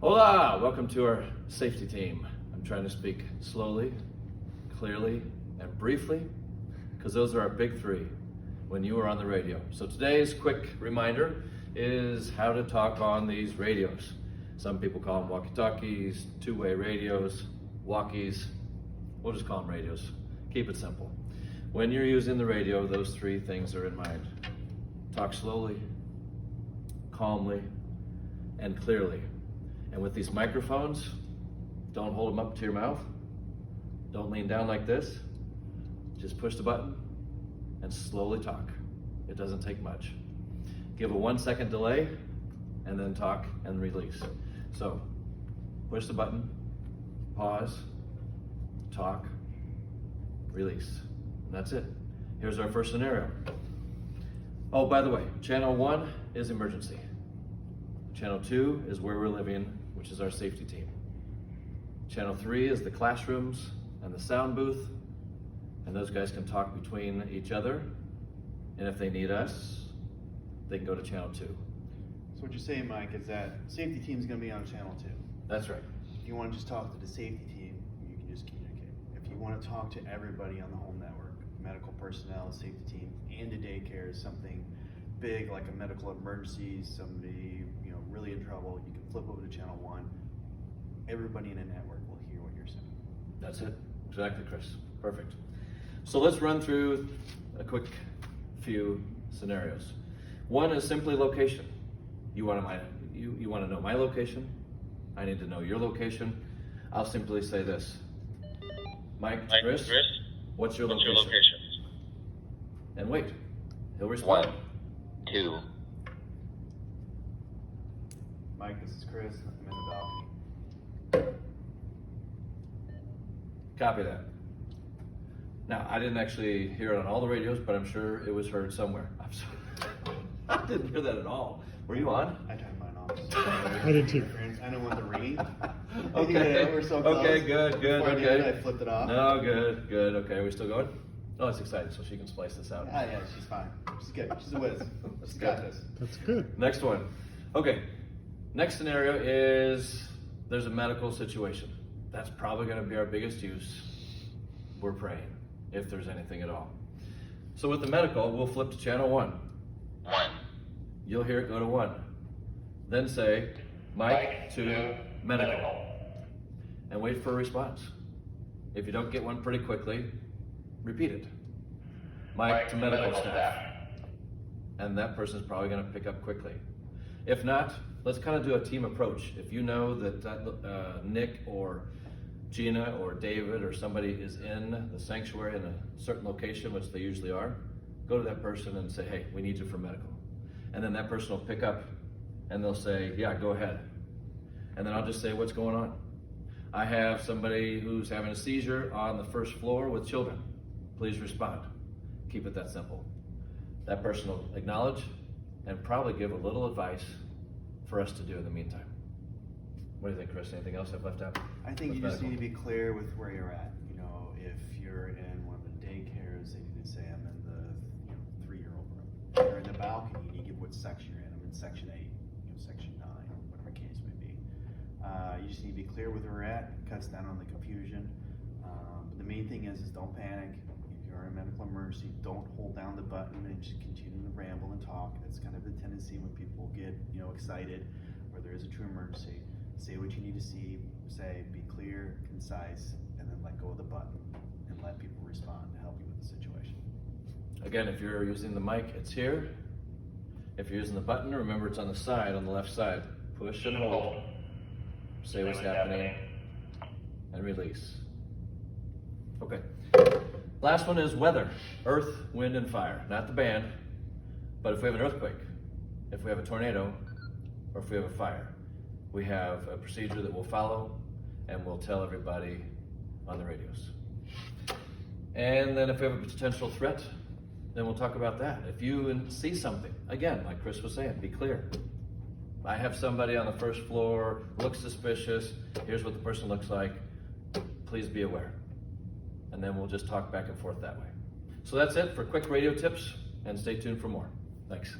Hola, welcome to our safety team. I'm trying to speak slowly, clearly, and briefly, because those are our big three when you are on the radio. So today's quick reminder is how to talk on these radios. Some people call them walkie-talkies, two-way radios, walkies. We'll just call them radios. Keep it simple. When you're using the radio, those three things are in mind. Talk slowly, calmly, and clearly. And with these microphones, don't hold them up to your mouth. Don't lean down like this. Just push the button and slowly talk. It doesn't take much. Give a 1 second delay and then talk and release. So push the button, pause, talk, release. And that's it. Here's our first scenario. Oh, by the way, channel 1 is emergency. Channel 2 is where we're living, which is our safety team. Channel 3 is the classrooms and the sound booth, and those guys can talk between each other. And if they need us, they can go to channel 2. So what you're saying, Mike, is that safety team is going to be on channel 2. That's right. If you want to just talk to the safety team, you can just communicate. If you want to talk to everybody on the home network, medical personnel, safety team, and a daycare is something big like a medical emergency, somebody really in trouble, you can flip over to channel 1. Everybody in the network will hear what you're saying. That's it. Exactly, Chris. Perfect. So let's run through a quick few scenarios. One is simply location. You want to know my location. I need to know your location. I'll simply say this. Mike, Chris, what's your location? And wait. He'll respond. 1, 2. Mike, this is Chris. I'm in the balcony. Copy that. Now, I didn't actually hear it on all the radios, but I'm sure it was heard somewhere. I'm sorry. I didn't hear that at all. Were you on? I turned mine off. I did too. I don't want the ringing. Okay. We're so close. Okay, good. Before I did Okay. it, I flipped it off. No, good. Okay, are we still going? Oh, it's exciting, so she can splice this out. Yeah, she's fine. She's good. She's a whiz. That's She's got good. this. That's good. Next one. Okay. Next scenario is there's a medical situation. That's probably going to be our biggest use. We're praying, if there's anything at all. So with the medical, we'll flip to channel 1. 1. You'll hear it go to 1. Then say, Mike to medical. And wait for a response. If you don't get one pretty quickly, repeat it. Mike to medical staff. And that person's probably going to pick up quickly. If not, let's kind of do a team approach. If you know that Nick or Gina or David or somebody is in the sanctuary in a certain location, which they usually are, go to that person and say, hey, we need you for medical. And then that person will pick up and they'll say, yeah, go ahead. And then I'll just say, what's going on? I have somebody who's having a seizure on the first floor with children. Please respond. Keep it that simple. That person will acknowledge and probably give a little advice for us to do in the meantime. What do you think, Chris? Anything else I've left out? I think with you just medical? need to be clear with where you're at. If you're in one of the daycares, they need to say I'm in the 3-year-old room. If you're in the balcony, you need to give what section you're in. I'm in section 8, section 9, whatever the case may be. You just need to be clear with where we're at. It cuts down on the confusion. But the main thing is don't panic. If you're in a medical emergency, don't hold down the button and just continue to ramble and talk. That's kind of the tendency when people get excited or there is a true emergency. Say what you need to say, be clear, concise, and then let go of the button and let people respond to help you with the situation. Again, if you're using the mic, it's here. If you're using the button, remember it's on the side, on the left side. Push and hold. Say what's happening and release. Okay. Last one is weather. Earth, wind, and fire. Not the band, but if we have an earthquake, if we have a tornado, or if we have a fire, we have a procedure that we'll follow and we'll tell everybody on the radios. And then if we have a potential threat, then we'll talk about that. If you see something, again, like Chris was saying, be clear. I have somebody on the first floor, looks suspicious, here's what the person looks like, please be aware. And then we'll just talk back and forth that way. So that's it for quick radio tips, and stay tuned for more. Thanks.